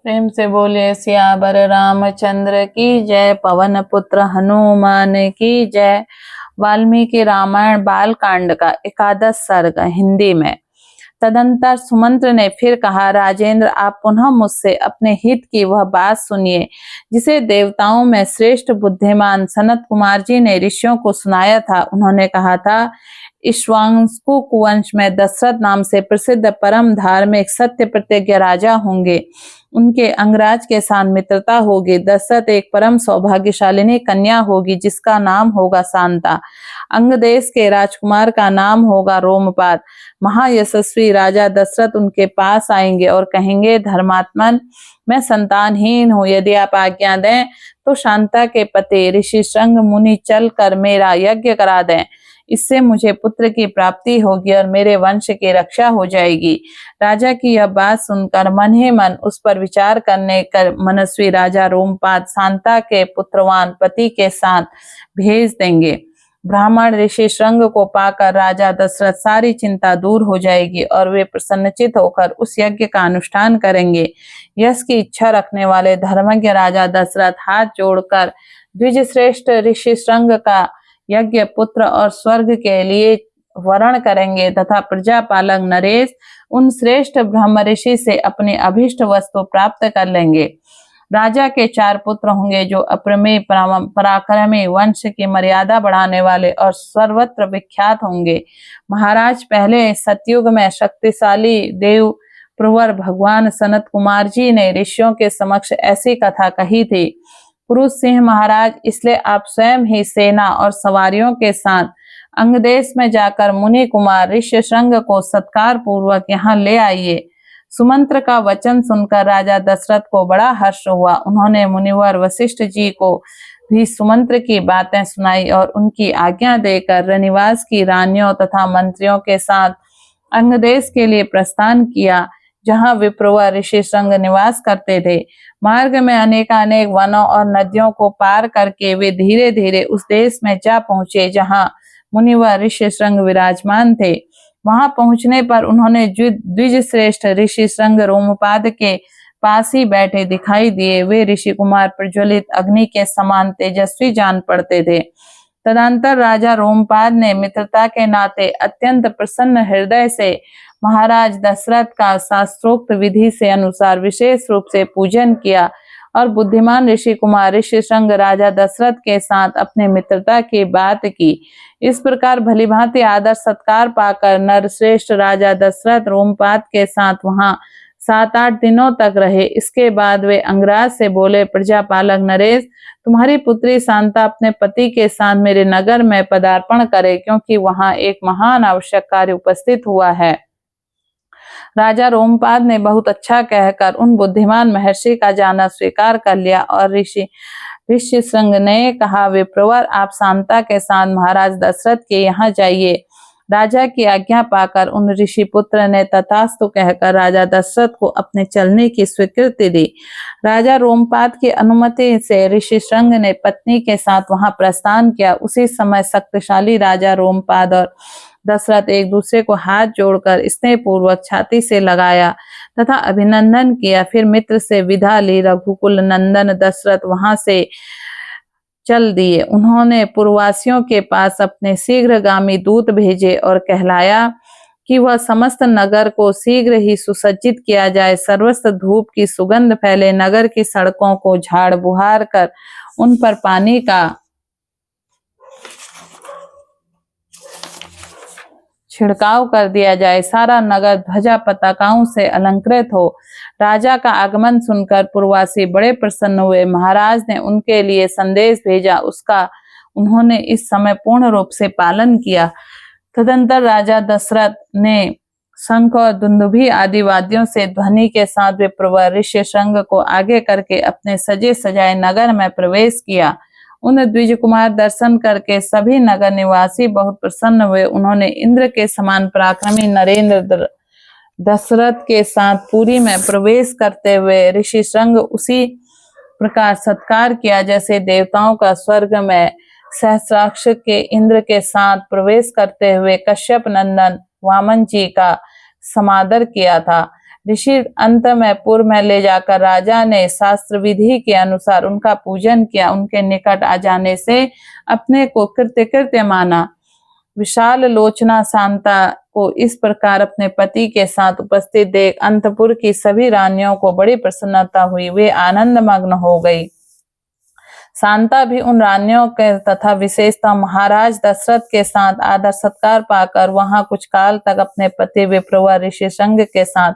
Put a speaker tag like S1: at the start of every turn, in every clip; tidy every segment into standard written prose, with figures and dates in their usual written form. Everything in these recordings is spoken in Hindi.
S1: प्रेम से बोलिए सियावर रामचंद्र की जय। पवन पुत्र हनुमान की जय। वाल्मीकि रामायण बाल कांड का 11 सर्ग हिंदी में। तदंतर सुमंत्र ने फिर कहा, राजेंद्र, आप पुनः मुझसे अपने हित की वह बात सुनिए जिसे देवताओं में श्रेष्ठ बुद्धिमान सनत कुमार जी ने ऋषियों को सुनाया था। उन्होंने कहा था, इक्ष्वाकु कुवंश में दशरथ नाम से प्रसिद्ध परम धार्मिक सत्य प्रतिज्ञ राजा होंगे। उनके अंगराज के साथ मित्रता होगी। दशरथ एक परम सौभाग्यशालिनी कन्या होगी जिसका नाम होगा शांता। अंग देश के राजकुमार का नाम होगा रोमपाद। महायशस्वी राजा दशरथ उनके पास आएंगे और कहेंगे, धर्मात्मन, मैं संतानहीन हूँ। यदि आप आज्ञा दें तो शांता के पति ऋषि श्रंग मुनि चल कर मेरा यज्ञ करा दें। इससे मुझे पुत्र की प्राप्ति होगी और मेरे वंश की रक्षा हो जाएगी। राजा की यह बात सुनकर मन ही मन उस पर विचार करने कर मनस्वी राजा रोमपाद शांता के पुत्रवान पति के साथ भेज देंगे। ब्राह्मण ऋषि श्रंग को पाकर राजा दशरथ सारी चिंता दूर हो जाएगी और वे प्रसन्नचित होकर उस यज्ञ का अनुष्ठान करेंगे। यश की इच्छा रखने वाले धर्मज्ञ राजा दशरथ हाथ जोड़कर द्विज श्रेष्ठ ऋषि श्रंग का यज्ञ पुत्र और स्वर्ग के लिए वरण करेंगे तथा प्रजापालक नरेश उन श्रेष्ठ ब्रह्म ऋषि से अपनी अभिष्ट वस्तु प्राप्त कर लेंगे। राजा के 4 पुत्र होंगे जो अप्रमेय पराक्रमी, वंश की मर्यादा बढ़ाने वाले और सर्वत्र विख्यात होंगे। महाराज, पहले सतयुग में शक्तिशाली देव प्रवर भगवान सनत कुमार जी ने ऋषियों के समक्ष ऐसी कथा कही थी। पुरुष सिंह महाराज, इसलिए आप स्वयं ही सेना और सवारियों के साथ अंगदेश में जाकर मुनि कुमार ऋषि श्रंग को सत्कार पूर्वक यहाँ ले आइए। सुमंत्र का वचन सुनकर राजा दशरथ को बड़ा हर्ष हुआ। उन्होंने मुनिवर वशिष्ठ जी को भी सुमंत्र की बातें सुनाई और उनकी आज्ञा देकर रनिवास की रानियों तथा मंत्रियों के साथ अंगदेश के लिए प्रस्थान किया, जहाँ विप्रवर ऋषि श्रंग निवास करते थे। मार्ग में अनेकानेक वनों और नदियों को पार करके वे धीरे धीरे उस देश में जा पहुंचे जहाँ मुनिवर ऋषि श्रंग विराजमान थे। वहां पहुंचने पर उन्होंने द्विज श्रेष्ठ ऋषि श्रंग रोमपाद के पास ही बैठे दिखाई दिए। वे ऋषि कुमार प्रज्वलित अग्नि के समान तेजस्वी जान पड़ते थे। तदंतर राजा रोमपाद ने मित्रता के नाते अत्यंत प्रसन्न हृदय से महाराज दशरथ का शास्त्रोक्त विधि से अनुसार विशेष रूप से पूजन किया और बुद्धिमान ऋषि कुमार ऋषि श्रंग राजा दशरथ के साथ अपने मित्रता की बात की। इस प्रकार भलीभांति आदर सत्कार पाकर नरश्रेष्ठ राजा दशरथ रोमपाद के साथ वहां 7-8 दिनों तक रहे। इसके बाद वे अंगराज से बोले, प्रजापालक नरेश, तुम्हारी पुत्री शांता अपने पति के साथ मेरे नगर में पदार्पण करे, क्योंकि वहां एक महान आवश्यक कार्य उपस्थित हुआ है। राजा रोमपाद ने बहुत अच्छा कहकर उन बुद्धिमान महर्षि का जाना स्वीकार कर लिया और ऋषि श्रंग ने कहा, विप्रवर, आप शांता के साथ महाराज दशरथ के यहाँ जाइए। राजा की आज्ञा पाकर उन ऋषि पुत्र ने तथास्तु कहकर राजा दशरथ को अपने चलने की स्वीकृति दी। राजा रोमपाद की अनुमति से ऋषि श्रंग ने पत्नी के साथ वहां प्रस्थान किया। उसी समय शक्तिशाली राजा रोमपाद और दशरथ एक दूसरे को हाथ जोड़कर स्नेह पूर्वक छाती से लगाया तथा अभिनंदन किया। फिर मित्र से विदा ली। रघुकुल नंदन दशरथ वहां से चल दिए। उन्होंने पूर्ववासियों के पास अपने शीघ्रगामी दूत भेजे और कहलाया कि वह समस्त नगर को शीघ्र ही सुसज्जित किया जाए। सर्वस्त्र धूप की सुगंध फैले। नगर की सड़कों को झाड़ बुहार कर उन पर पानी का छिड़काव कर दिया जाए। सारा नगर ध्वजा पताकाओं से अलंकृत हो। राजा का आगमन सुनकर पूर्ववासी बड़े प्रसन्न हुए। महाराज ने उनके लिए संदेश भेजा, उसका उन्होंने इस समय पूर्ण रूप से पालन किया। तदंतर राजा दशरथ ने शंख और दुंदुभी आदि वाद्यों से ध्वनि के साथ विप्रवर ऋषि श्रंग को आगे करके अपने सजे सजाए नगर में प्रवेश किया। उन द्विज कुमार दर्शन करके सभी नगर निवासी बहुत प्रसन्न हुए। उन्होंने इंद्र के समान पराक्रमी नरेंद्र दशरथ के साथ पुरी में प्रवेश करते हुए ऋषि श्रंग उसी प्रकार सत्कार किया जैसे देवताओं का स्वर्ग में सहस्राक्ष के इंद्र के साथ प्रवेश करते हुए कश्यप नंदन वामन जी का समादर किया था। ऋषि अंत में पुर में ले जाकर राजा ने शास्त्र विधि के अनुसार उनका पूजन किया। उनके निकट आ जाने से अपने को कृत्य कृत्य माना। विशाल लोचना शांता को इस प्रकार अपने पति के साथ उपस्थित देख अंतपुर की सभी रानियों को बड़ी प्रसन्नता हुई। वे आनंद मग्न हो गई। शांता भी उन रानियों के तथा विशेषतः महाराज दशरथ के साथ आदर सत्कार पाकर वहां कुछ काल तक अपने पति विप्रवा ऋषि संग के साथ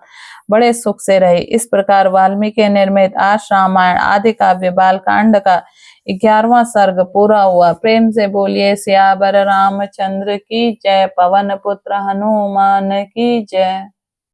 S1: बड़े सुख से रही। इस प्रकार वाल्मीकि निर्मित आर्ष रामायण आदि काव्य बालकांड का 11वां सर्ग पूरा हुआ। प्रेम से बोलिए सियावर रामचंद्र की जय, पवन पुत्र हनुमान की जय।